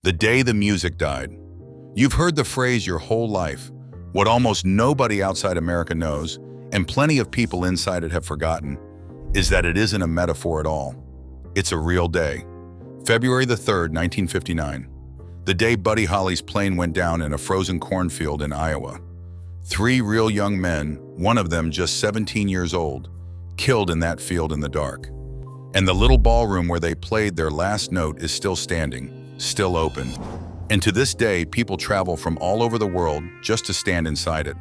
The day the music died. You've heard the phrase your whole life. What almost nobody outside America knows, and plenty of people inside it have forgotten, is that it isn't a metaphor at all. It's a real day. February the 3rd, 1959. The day Buddy Holly's plane went down in a frozen cornfield in Iowa. 3 real young men, one of them just 17 years old, killed in that field in the dark. And the little ballroom where they played their last note is still standing, still open. And to this day, people travel from all over the world just to stand inside it.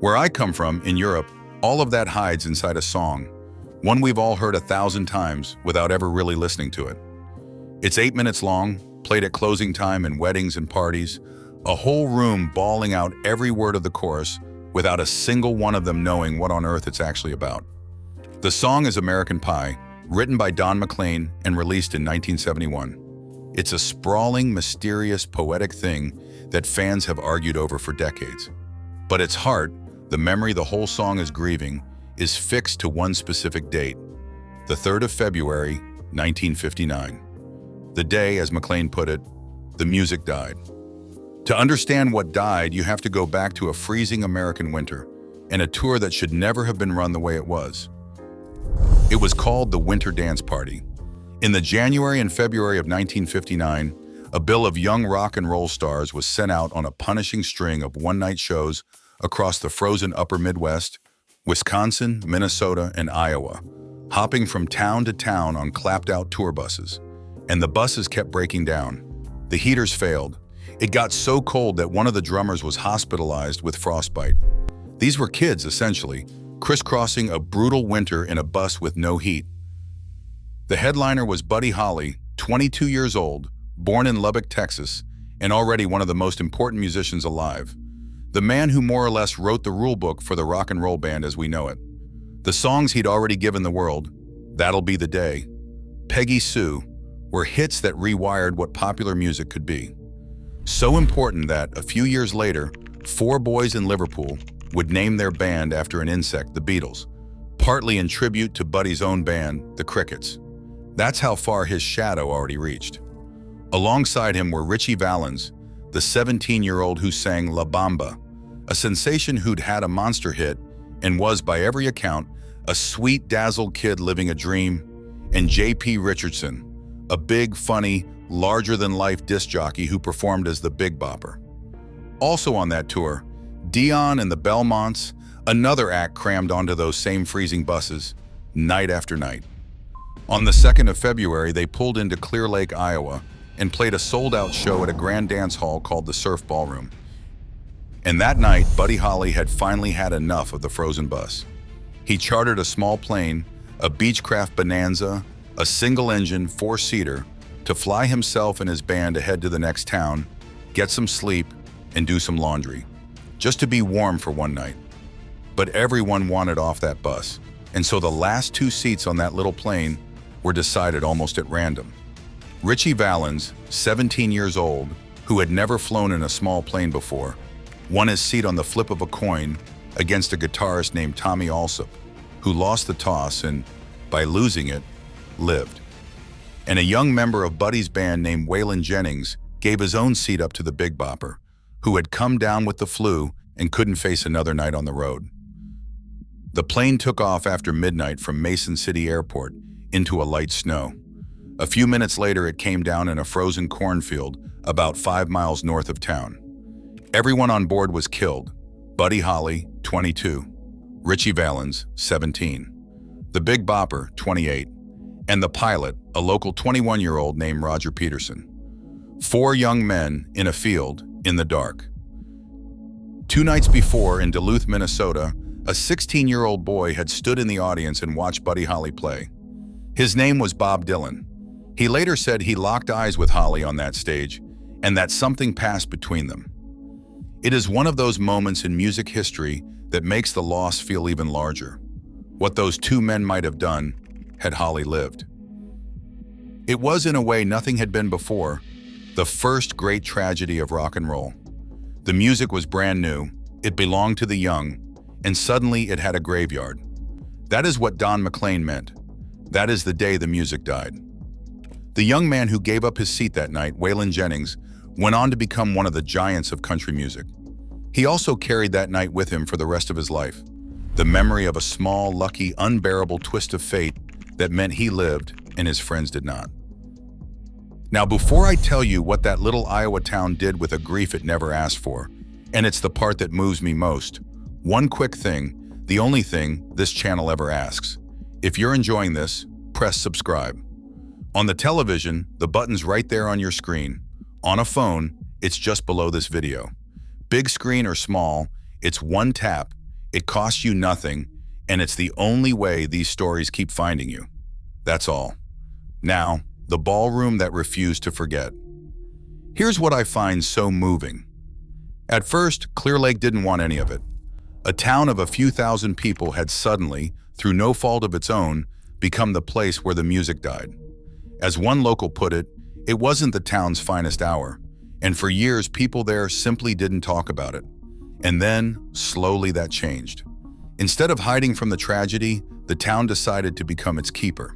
Where I come from, in Europe, all of that hides inside a song, one we've all heard 1,000 times without ever really listening to it. It's 8 minutes long, played at closing time in weddings and parties, a whole room bawling out every word of the chorus without a single one of them knowing what on earth it's actually about. The song is American Pie, written by Don McLean and released in 1971. It's a sprawling, mysterious, poetic thing that fans have argued over for decades. But its heart, the memory the whole song is grieving, is fixed to one specific date, the 3rd of February, 1959. The day, as McLean put it, the music died. To understand what died, you have to go back to a freezing American winter and a tour that should never have been run the way it was. It was called the Winter Dance Party. In the January and February of 1959, a bill of young rock and roll stars was sent out on a punishing string of one-night shows across the frozen upper Midwest, Wisconsin, Minnesota, and Iowa, hopping from town to town on clapped-out tour buses. And the buses kept breaking down. The heaters failed. It got so cold that one of the drummers was hospitalized with frostbite. These were kids, essentially, crisscrossing a brutal winter in a bus with no heat. The headliner was Buddy Holly, 22 years old, born in Lubbock, Texas, and already one of the most important musicians alive. The man who more or less wrote the rule book for the rock and roll band as we know it. The songs he'd already given the world, That'll Be the Day, Peggy Sue, were hits that rewired what popular music could be. So important that, a few years later, 4 boys in Liverpool would name their band after an insect, the Beatles, partly in tribute to Buddy's own band, the Crickets. That's how far his shadow already reached. Alongside him were Ritchie Valens, the 17-year-old who sang La Bamba, a sensation who'd had a monster hit and was, by every account, a sweet, dazzled kid living a dream, and J.P. Richardson, a big, funny, larger-than-life disc jockey who performed as the Big Bopper. Also on that tour, Dion and the Belmonts, another act crammed onto those same freezing buses, night after night. On the 2nd of February, they pulled into Clear Lake, Iowa, and played a sold-out show at a grand dance hall called the Surf Ballroom. And that night, Buddy Holly had finally had enough of the frozen bus. He chartered a small plane, a Beechcraft Bonanza, a single-engine 4-seater, to fly himself and his band ahead to the next town, get some sleep, and do some laundry, just to be warm for one night. But everyone wanted off that bus, and so the last 2 seats on that little plane were decided almost at random. Ritchie Valens, 17 years old, who had never flown in a small plane before, won his seat on the flip of a coin against a guitarist named Tommy Alsop, who lost the toss and, by losing it, lived. And a young member of Buddy's band named Waylon Jennings gave his own seat up to the Big Bopper, who had come down with the flu and couldn't face another night on the road. The plane took off after midnight from Mason City Airport into a light snow. A few minutes later, it came down in a frozen cornfield about 5 miles north of town. Everyone on board was killed. Buddy Holly, 22, Ritchie Valens, 17, the Big Bopper, 28, and the pilot, a local 21-year-old named Roger Peterson. 4 young men in a field in the dark. 2 nights before, in Duluth, Minnesota, a 16-year-old boy had stood in the audience and watched Buddy Holly play. His name was Bob Dylan. He later said he locked eyes with Holly on that stage and that something passed between them. It is one of those moments in music history that makes the loss feel even larger. What those 2 men might have done had Holly lived. It was, in a way, nothing had been before, the first great tragedy of rock and roll. The music was brand new, it belonged to the young, and suddenly it had a graveyard. That is what Don McLean meant. That is the day the music died. The young man who gave up his seat that night, Waylon Jennings, went on to become one of the giants of country music. He also carried that night with him for the rest of his life, the memory of a small, lucky, unbearable twist of fate that meant he lived and his friends did not. Now, before I tell you what that little Iowa town did with a grief it never asked for, and it's the part that moves me most, one quick thing, the only thing this channel ever asks. If you're enjoying this, press subscribe. On the television, the button's right there on your screen. On a phone, it's just below this video. Big screen or small, it's one tap, it costs you nothing, and it's the only way these stories keep finding you. That's all. Now, the ballroom that refused to forget. Here's what I find so moving. At first, Clear Lake didn't want any of it. A town of a few thousand people had suddenly, through no fault of its own, become the place where the music died. As one local put it, it wasn't the town's finest hour, and for years people there simply didn't talk about it. And then, slowly that changed. Instead of hiding from the tragedy, the town decided to become its keeper.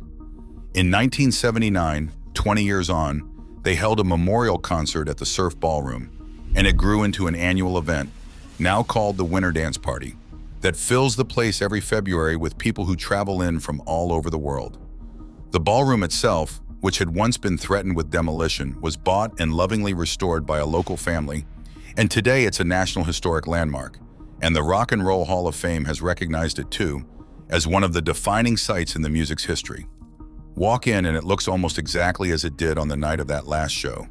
In 1979, 20 years on, they held a memorial concert at the Surf Ballroom, and it grew into an annual event, now called the Winter Dance Party, that fills the place every February with people who travel in from all over the world. The ballroom itself, which had once been threatened with demolition, was bought and lovingly restored by a local family, and today it's a National Historic Landmark, and the Rock and Roll Hall of Fame has recognized it too, as one of the defining sites in the music's history. Walk in and it looks almost exactly as it did on the night of that last show.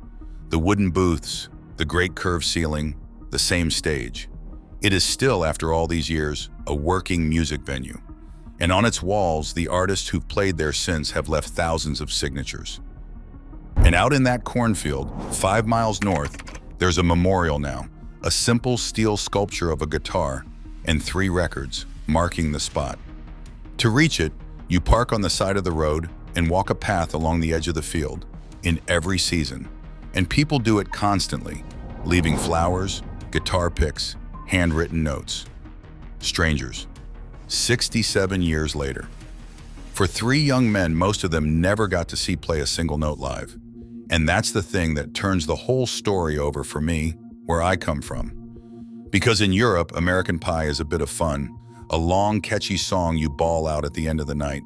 The wooden booths, the great curved ceiling, the same stage. It is still, after all these years, a working music venue. And on its walls, the artists who've played there since have left thousands of signatures. And out in that cornfield, 5 miles north, there's a memorial now, a simple steel sculpture of a guitar and 3 records marking the spot. To reach it, you park on the side of the road and walk a path along the edge of the field in every season. And people do it constantly, leaving flowers, guitar picks, handwritten notes. Strangers. 67 years later. For 3 young men, most of them never got to see play a single note live. And that's the thing that turns the whole story over for me, where I come from. Because in Europe, American Pie is a bit of fun, a long, catchy song you bawl out at the end of the night.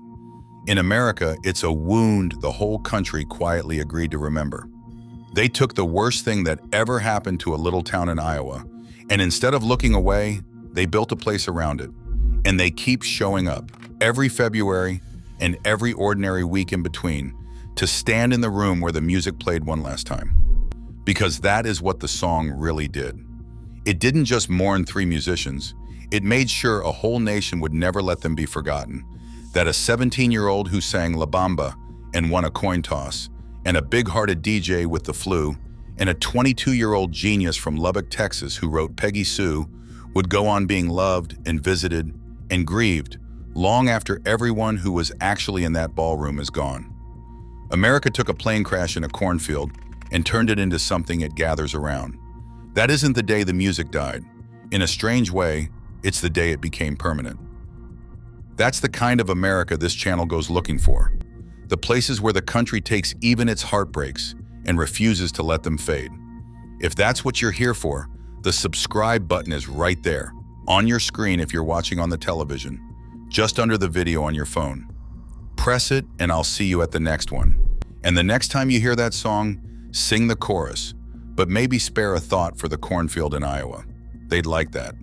In America, it's a wound the whole country quietly agreed to remember. They took the worst thing that ever happened to a little town in Iowa, and instead of looking away, they built a place around it. And they keep showing up every February and every ordinary week in between to stand in the room where the music played one last time. Because that is what the song really did. It didn't just mourn 3 musicians, it made sure a whole nation would never let them be forgotten. That a 17-year-old who sang La Bamba and won a coin toss, and a big-hearted DJ with the flu, and a 22-year-old genius from Lubbock, Texas who wrote Peggy Sue would go on being loved and visited and grieved long after everyone who was actually in that ballroom is gone. America took a plane crash in a cornfield and turned it into something it gathers around. That isn't the day the music died. In a strange way, it's the day it became permanent. That's the kind of America this channel goes looking for. The places where the country takes even its heartbreaks and refuses to let them fade. If that's what you're here for, the subscribe button is right there, on your screen if you're watching on the television, just under the video on your phone. Press it and I'll see you at the next one. And the next time you hear that song, sing the chorus, but maybe spare a thought for the cornfield in Iowa. They'd like that.